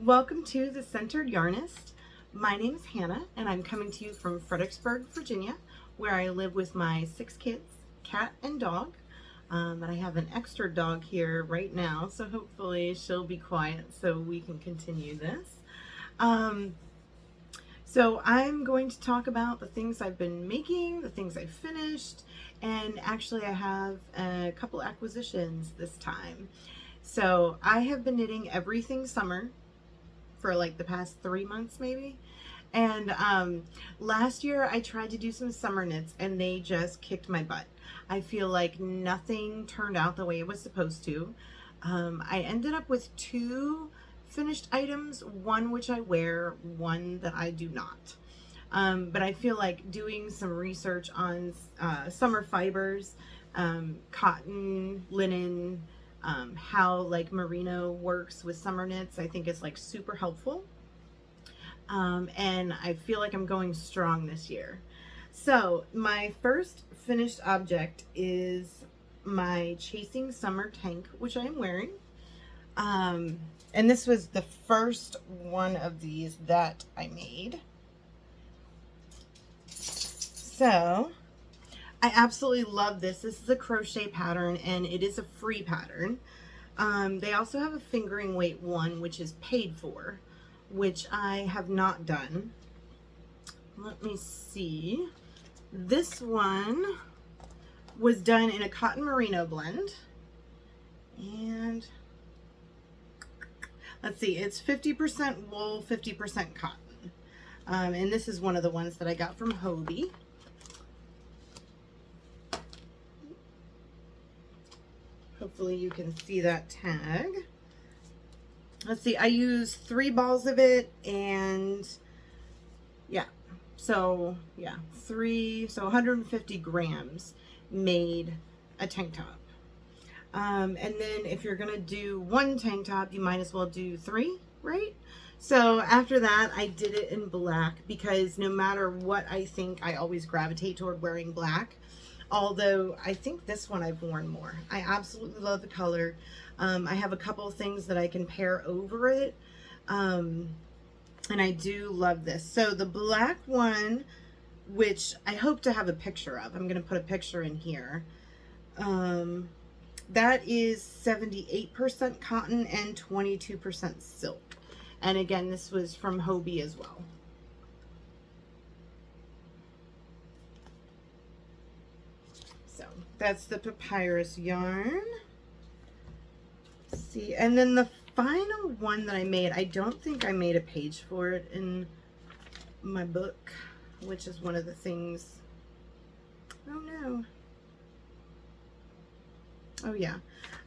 Welcome to the Centered Yarnist. My name is Hannah and I'm coming to you from Fredericksburg, Virginia, where I live with my 6 kids, cat and dog. And I have an extra dog here right now, so hopefully she'll be quiet so we can continue this. So I'm going to talk about the things I've been making, the things I've finished, and actually I have a couple acquisitions this time. So I have been knitting everything summer for like the past 3 months maybe. And last year I tried to do some summer knits and they just kicked my butt. I feel like nothing turned out the way it was supposed to. I ended up with 2 finished items, one which I wear, one that I do not. But I feel like doing some research on summer fibers, cotton, linen, how like merino works with summer knits, I think is like super helpful. And I feel like I'm going strong this year. So my first finished object is my Chasing Summer tank, which I am wearing. And this was the first one of these that I made. So I absolutely love this. This is a crochet pattern and it is a free pattern. They also have a fingering weight one, which is paid for, which I have not done. Let me see. This one was done in a cotton merino blend. And let's see, it's 50% wool, 50% cotton. And this is one of the ones that I got from Hobie. Hopefully you can see that tag. Let's see, I used 3 balls of it and yeah, so 150 grams made a tank top. And then if you're gonna do 1 tank top, you might as well do 3, right? So after that, I did it in black because no matter what I think, I always gravitate toward wearing black. Although I think this one I've worn more. I absolutely love the color. I have a couple of things that I can pair over it. And I do love this. So the black one, which I hope to have a picture of, I'm going to put a picture in here. That is 78% cotton and 22% silk. And again, this was from Hobie as well. So that's the papyrus yarn. Let's see, and then the final one that I made, I don't think I made a page for it in my book, which is one of the things. Oh no. Oh yeah.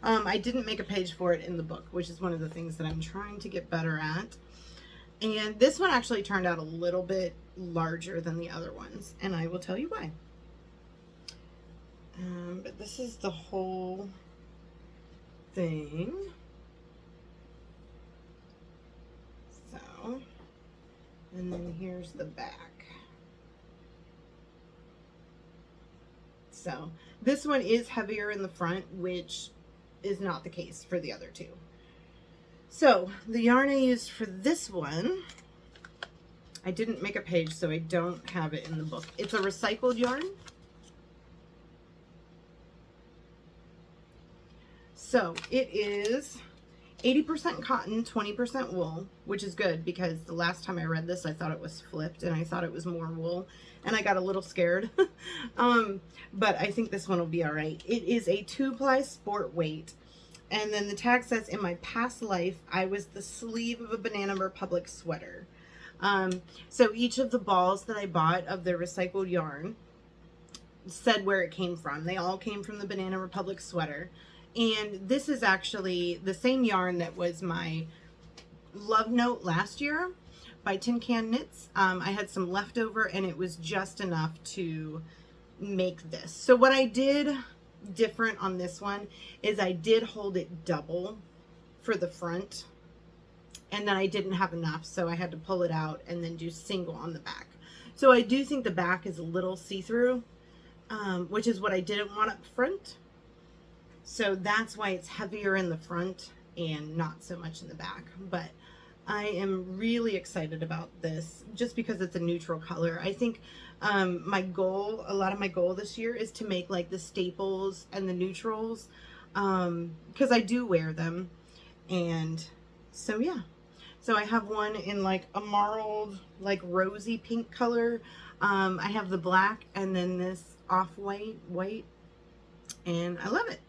I didn't make a page for it in the book, which is one of the things that I'm trying to get better at. And this one actually turned out a little bit larger than the other ones, and I will tell you why. But this is the whole thing. So, and then here's the back. So this one is heavier in the front, which is not the case for the other 2. So the yarn I used for this one, I didn't make a page, so I don't have it in the book. It's a recycled yarn. So it is 80% cotton, 20% wool, which is good because the last time I read this, I thought it was flipped and I thought it was more wool and I got a little scared. But I think this one will be all right. It is a 2-ply sport weight. And then the tag says, in my past life, I was the sleeve of a Banana Republic sweater. So each of the balls that I bought of the recycled yarn said where it came from. They all came from the Banana Republic sweater. And this is actually the same yarn that was my love note last year by Tin Can Knits. I had some leftover and it was just enough to make this. So what I did different on this one is I did hold it double for the front, and then I didn't have enough, so I had to pull it out and then do single on the back. So I do think the back is a little see-through, which is what I didn't want up front. So that's why it's heavier in the front and not so much in the back. But I am really excited about this just because it's a neutral color. I think my goal, a lot of my goal this year is to make like the staples and the neutrals, because I do wear them. And so yeah, so I have one in like a marled, like rosy pink color. I have the black and then this white, and I love it.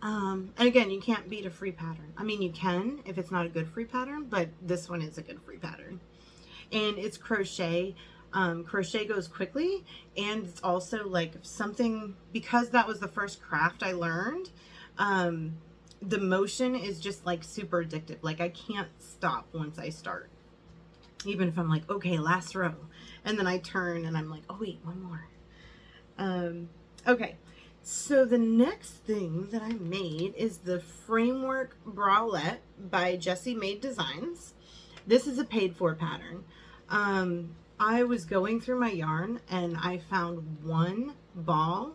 And again, you can't beat a free pattern. I mean, you can if it's not a good free pattern, but this one is a good free pattern. And it's crochet. Crochet goes quickly, and it's also like something, because that was the first craft I learned, the motion is just like super addictive. Like I can't stop once I start. Even if I'm like, okay, last row. And then I turn and I'm like, oh wait, one more. Okay. So the next thing that I made is the Framework Bralette by Jessie Maed Designs. This is a paid for pattern. I was going through my yarn and I found one ball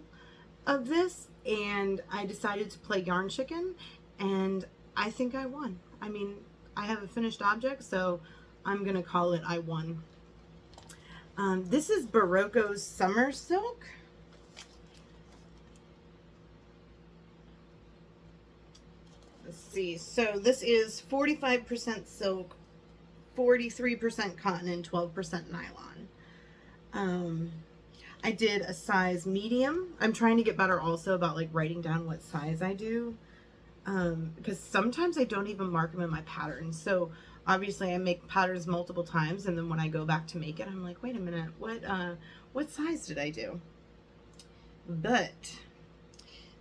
of this, and I decided to play yarn chicken, and I think I won. I mean, I have a finished object, so I'm gonna call it I won. This is Barocco's Summer Silk. Let's see, so this is 45% silk, 43% cotton, and 12% nylon. I did a size medium. I'm trying to get better also about like writing down what size I do, because sometimes I don't even mark them in my patterns. So obviously I make patterns multiple times, and then when I go back to make it, I'm like, wait a minute, what size did I do? But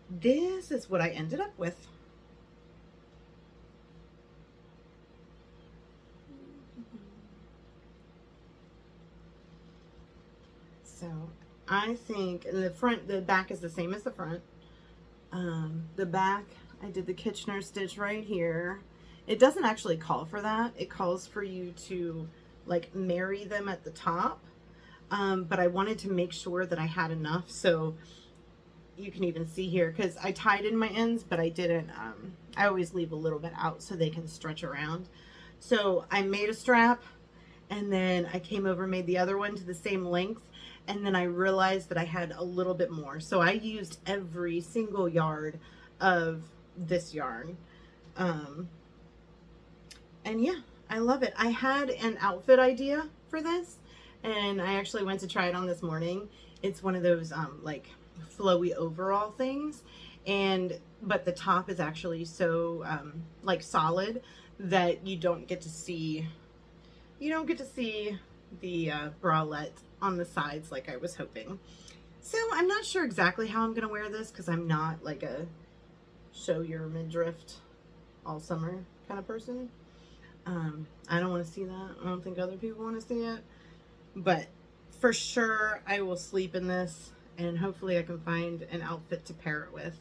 this is what I ended up with. So I think in the front, the back is the same as the front. The back, I did the Kitchener stitch right here. It doesn't actually call for that. It calls for you to like marry them at the top. But I wanted to make sure that I had enough. So you can even see here, because I tied in my ends, but I didn't, I always leave a little bit out so they can stretch around. So I made a strap, and then I came over and made the other one to the same length. And then I realized that I had a little bit more. So I used every single yard of this yarn. And yeah, I love it. I had an outfit idea for this, and I actually went to try it on this morning. It's one of those like flowy overall things. But the top is actually so like solid that you don't get to see the bralette on the sides like I was hoping. So I'm not sure exactly how I'm gonna wear this, because I'm not like a show your midriff all summer kind of person. I don't want to see that. I don't think other people want to see it, but for sure I will sleep in this, and hopefully I can find an outfit to pair it with.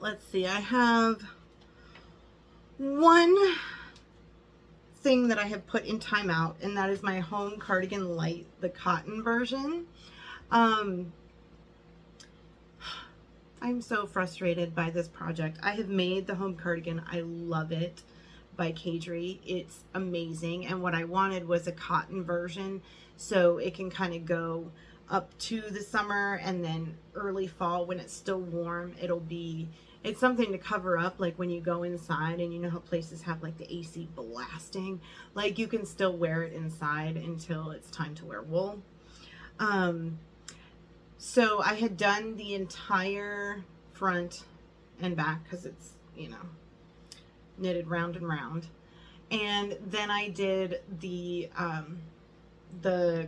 Let's see, I have one thing that I have put in timeout, and that is my home cardigan Lite, the cotton version. I'm so frustrated by this project. I have made the home cardigan. I love it, by Caidree. It's amazing, and what I wanted was a cotton version so it can kind of go up to the summer, and then early fall when it's still warm, it's something to cover up, like when you go inside, and you know how places have like the AC blasting, like you can still wear it inside until it's time to wear wool. So I had done the entire front and back, because it's, you know, knitted round and round, and then I did the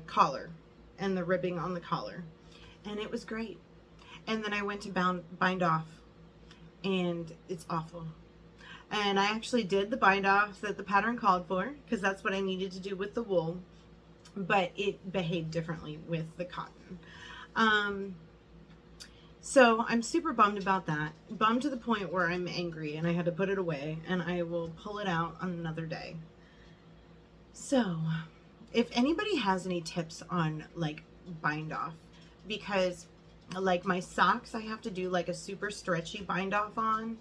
collar and the ribbing on the collar, and it was great. And then I went to bind off, and it's awful. And I actually did the bind off that the pattern called for, because that's what I needed to do with the wool, but it behaved differently with the cotton. So I'm super bummed about that. Bummed to the point where I'm angry, and I had to put it away, and I will pull it out on another day. So if anybody has any tips on like bind off, because like my socks, I have to do like a super stretchy bind off on.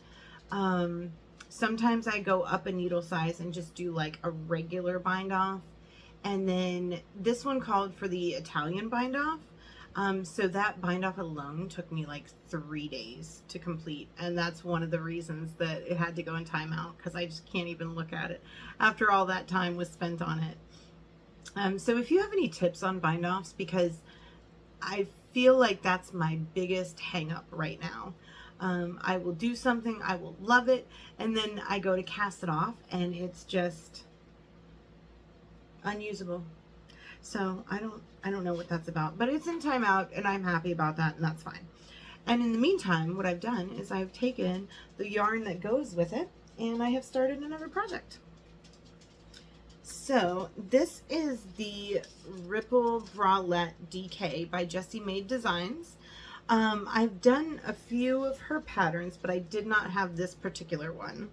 Sometimes I go up a needle size and just do like a regular bind off. And then this one called for the Italian bind off. So that bind off alone took me like 3 days to complete. And that's one of the reasons that it had to go in timeout, because I just can't even look at it after all that time was spent on it. So if you have any tips on bind offs, because I feel like that's my biggest hang up right now. I will do something, I will love it, and then I go to cast it off and it's just unusable. So I don't know what that's about, but it's in timeout and I'm happy about that, and that's fine. And in the meantime, what I've done is I've taken the yarn that goes with it and I have started another project. So this is the Ripple Bralette DK by Jessie Maed Designs. I've done a few of her patterns, but I did not have this particular one.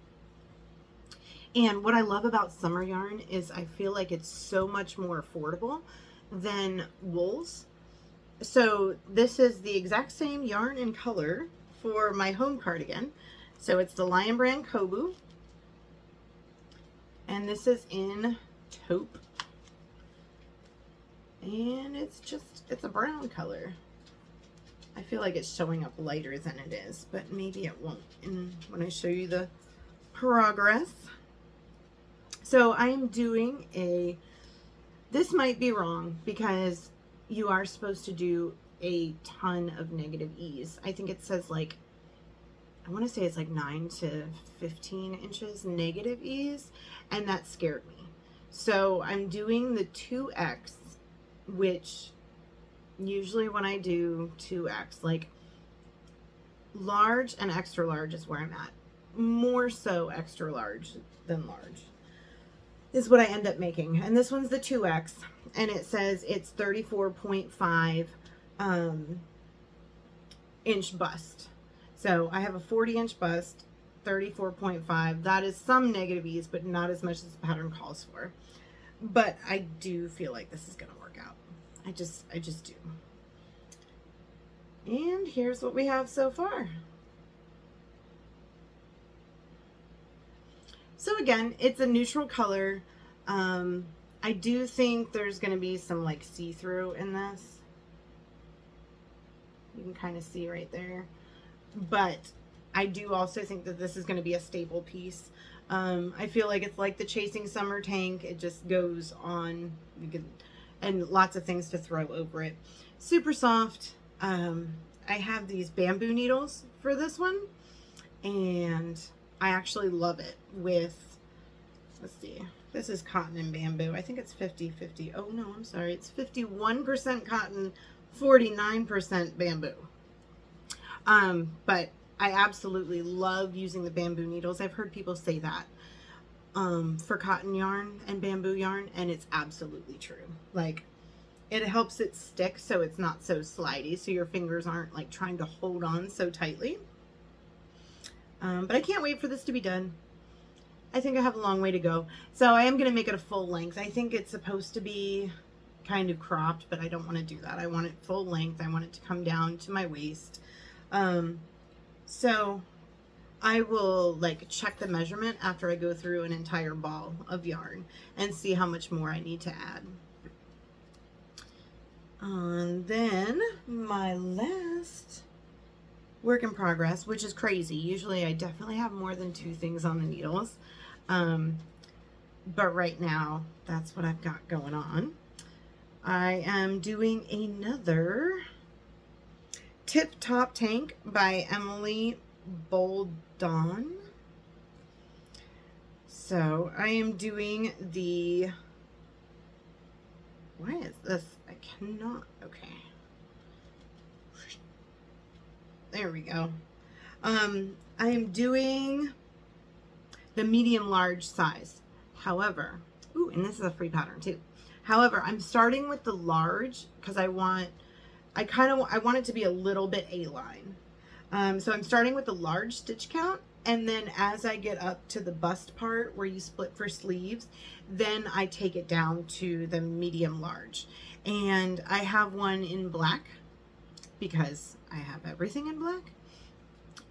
And what I love about summer yarn is I feel like it's so much more affordable than wools. So this is the exact same yarn and color for my home cardigan. So it's the Lion Brand Kobu. And this is in Taupe. And it's a brown color. I feel like it's showing up lighter than it is, but maybe it won't when I show you the progress. So I am doing this might be wrong because you are supposed to do a ton of negative ease. I think it says like, I want to say it's like 9 to 15 inches negative ease, and that scared me. So I'm doing the 2X, which usually when I do 2X, like large and extra large is where I'm at. More so extra large than large is what I end up making. And this one's the 2X, and it says it's 34.5 inch bust. So I have a 40-inch bust, 34.5. That is some negative ease, but not as much as the pattern calls for. But I do feel like this is going to work out. I just do. And here's what we have so far. So again, it's a neutral color. I do think there's going to be some like see-through in this. You can kind of see right there. But I do also think that this is going to be a staple piece. I feel like it's like the Chasing Summer tank. It just goes on, and lots of things to throw over it. Super soft. I have these bamboo needles for this one, and I actually love it with, let's see, this is cotton and bamboo. I think it's 50-50. Oh no, I'm sorry. It's 51% cotton, 49% bamboo. But I absolutely love using the bamboo needles. I've heard people say that for cotton yarn and bamboo yarn, and it's absolutely true. Like, it helps it stick so it's not so slidey, so your fingers aren't like trying to hold on so tightly. But I can't wait for this to be done. I think I have a long way to go. So I am going to make it a full length. I think it's supposed to be kind of cropped, but I don't want to do that. I want it full length. I want it to come down to my waist. So I will like check the measurement after I go through an entire ball of yarn and see how much more I need to add. And then my last work in progress, which is crazy. Usually I definitely have more than 2 things on the needles. But right now that's what I've got going on. I am doing another Tip Top Tank by Emily Boldaun. So I am doing the, why is this? I cannot, okay. There we go. I am doing the medium large size. However, ooh, and this is a free pattern too. However, I'm starting with the large because I want it to be a little bit A-line. So I'm starting with the large stitch count, and then as I get up to the bust part where you split for sleeves, then I take it down to the medium large. And I have one in black because I have everything in black.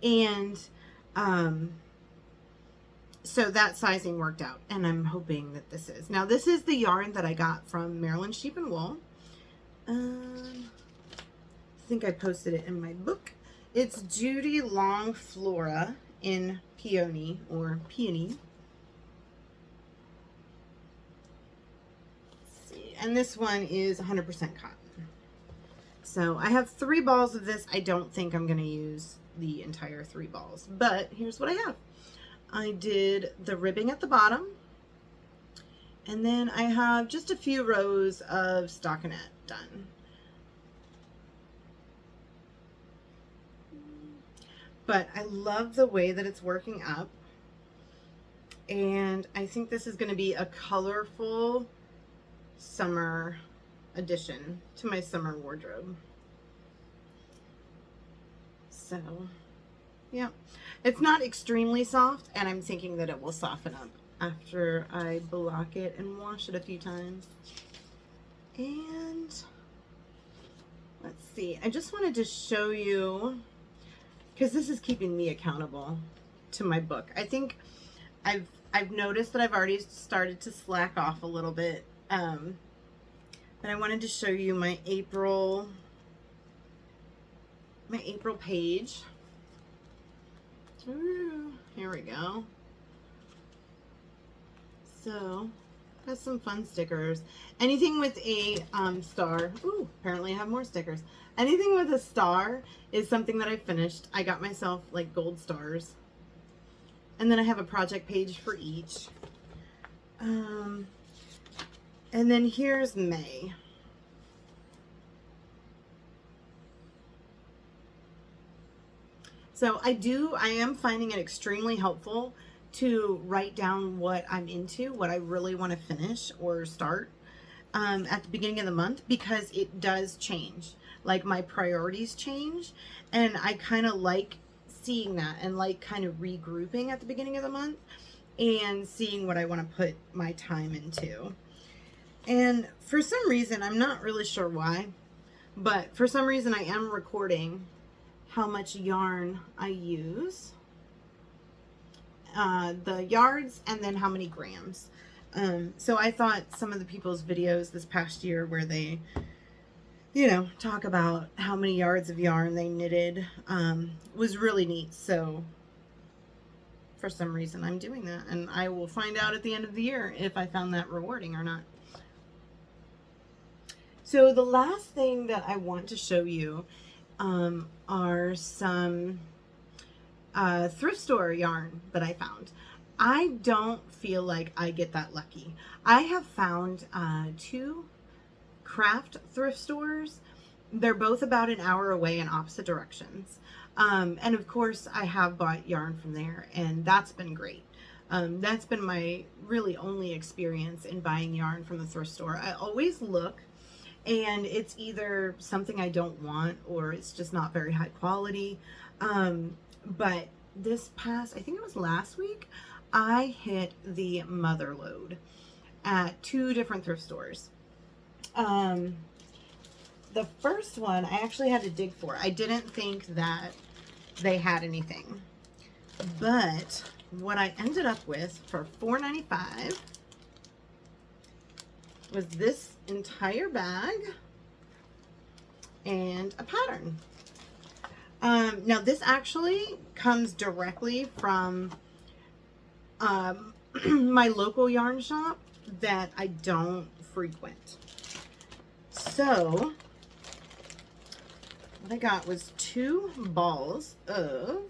And so that sizing worked out, and I'm hoping that this is. Now, this is the yarn that I got from Maryland Sheep and Wool. I think I posted it in my book. It's Judy Long Flora in Peony or Peony. Let's see. And this one is 100% cotton. So I have 3 balls of this. I don't think I'm going to use the entire 3 balls, but here's what I have. I did the ribbing at the bottom, and then I have just a few rows of stockinette done. But I love the way that it's working up, and I think this is going to be a colorful summer addition to my summer wardrobe. So yeah, it's not extremely soft, and I'm thinking that it will soften up after I block it and wash it a few times. And let's see, I just wanted to show you, because this is keeping me accountable to my book. I think I've noticed that I've already started to slack off a little bit, but I wanted to show you my April page. Ooh, here we go. So, got some fun stickers. Anything with a star. Ooh, apparently I have more stickers. Anything with a star is something that I finished. I got myself like gold stars. And then I have a project page for each. And then here's May. So I am finding it extremely helpful to write down what I'm into, what I really want to finish or start at the beginning of the month, because it does change. Like, my priorities change, and I kind of like seeing that and like kind of regrouping at the beginning of the month and seeing what I want to put my time into. And for some reason, I'm not really sure why, but for some reason I am recording how much yarn I use, the yards, and then how many grams. So I thought some of the people's videos this past year where they, you know, talk about how many yards of yarn they knitted was really neat. So for some reason I'm doing that, and I will find out at the end of the year if I found that rewarding or not. So the last thing that I want to show you are some thrift store yarn that I found. I don't feel like I get that lucky. I have found 2 craft thrift stores. They're both about an hour away in opposite directions. And of course I have bought yarn from there, and that's been great. That's been my really only experience in buying yarn from the thrift store. I always look, and it's either something I don't want or it's just not very high quality. But this past, I think it was last week, I hit the mother load at 2 different thrift stores. The first one I actually had to dig for. I didn't think that they had anything, but what I ended up with for $4.95 was this entire bag and a pattern. Now this actually comes directly from my local yarn shop that I don't frequent. So what I got was 2 balls of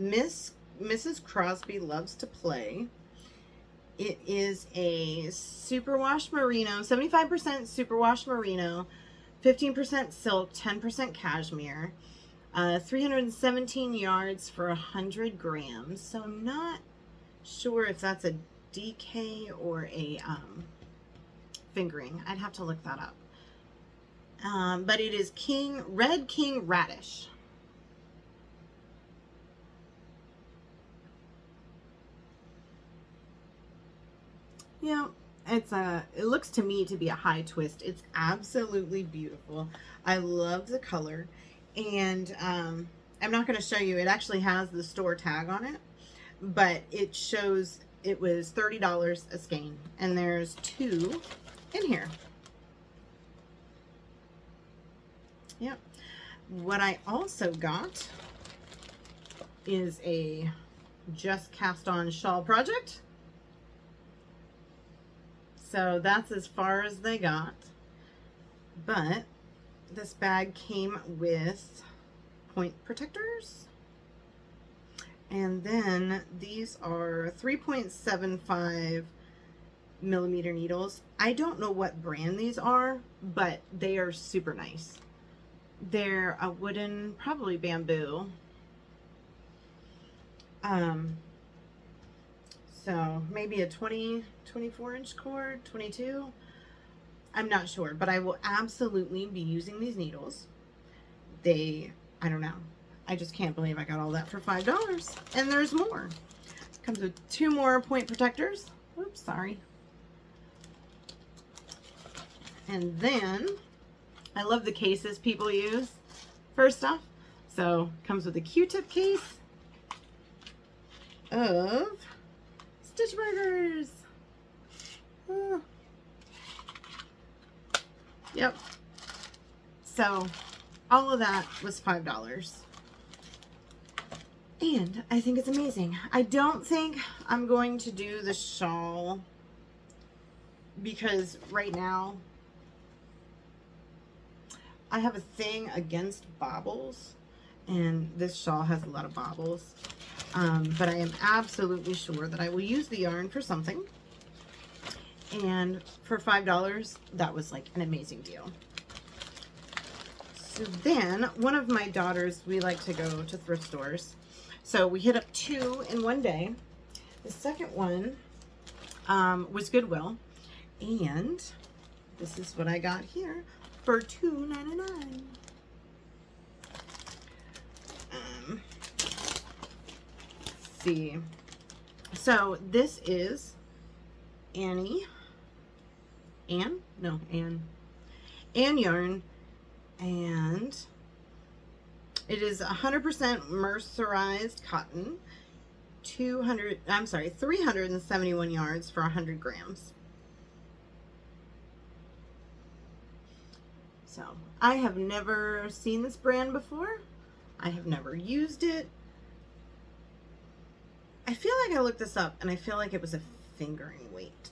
Mrs. Crosby Loves to Play. It is a superwash merino, 75% superwash merino, 15% silk, 10% cashmere, 317 yards for 100 grams. So I'm not sure if that's a DK or a fingering. I'd have to look that up. But it is Red King Radish. Yeah, it looks to me to be a high twist. It's absolutely beautiful. I love the color, and I'm not going to show you. It actually has the store tag on it, but it shows it was $30 a skein, and there's 2 in here. Yep. What I also got is a just cast on shawl project. So that's as far as they got. But this bag came with point protectors. And then these are 3.75 millimeter needles. I don't know what brand these are, but they are super nice. They're a wooden, probably bamboo. So maybe a 24 inch cord, 22. I'm not sure, but I will absolutely be using these needles. I don't know. I just can't believe I got all that for $5. And there's more. Comes with 2 more point protectors. Oops, sorry. And then, I love the cases people use for stuff. So, comes with a Q-tip case of stitch markers. Yep. So, all of that was $5. And I think it's amazing. I don't think I'm going to do the shawl because right now I have a thing against bobbles, and this shawl has a lot of bobbles. But I am absolutely sure that I will use the yarn for something. And for $5, that was like an amazing deal. So then, one of my daughters, we like to go to thrift stores. So we hit up 2 in one day. The second one was Goodwill. And this is what I got here for $2.99. Let's see. So this is Anne yarn, and it is 100% mercerized cotton, 371 yards for 100 grams. So I have never seen this brand before. I have never used it. I feel like I looked this up and I feel like it was a fingering weight.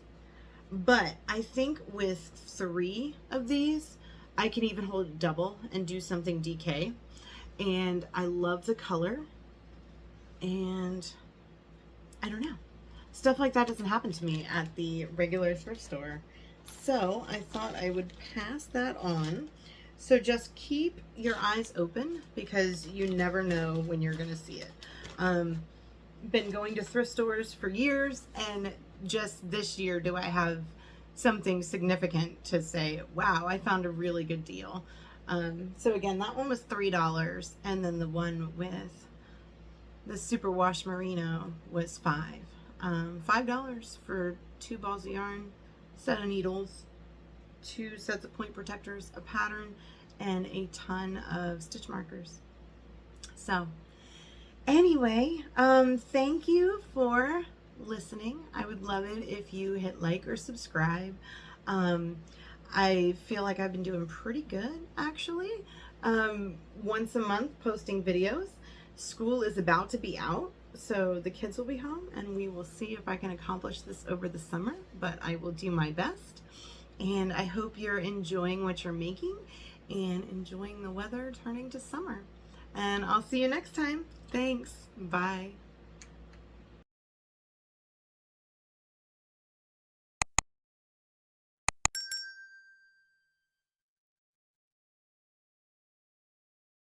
But I think with 3 of these, I can even hold it double and do something DK. And I love the color. And I don't know. Stuff like that doesn't happen to me at the regular thrift store. So I thought I would pass that on. So just keep your eyes open because you never know when you're going to see it. Been going to thrift stores for years, and just this year do I have something significant to say, wow, I found a really good deal. So again, that one was $3, and then the one with the superwash merino was $5 for 2 balls of yarn, set of needles, 2 sets of point protectors, a pattern, and a ton of stitch markers. So anyway, thank you for listening. I would love it if you hit like or subscribe. I feel like I've been doing pretty good, actually. Once a month posting videos. School is about to be out, so the kids will be home, and we will see if I can accomplish this over the summer, but I will do my best. And I hope you're enjoying what you're making and enjoying the weather turning to summer. And I'll see you next time. Thanks. Bye.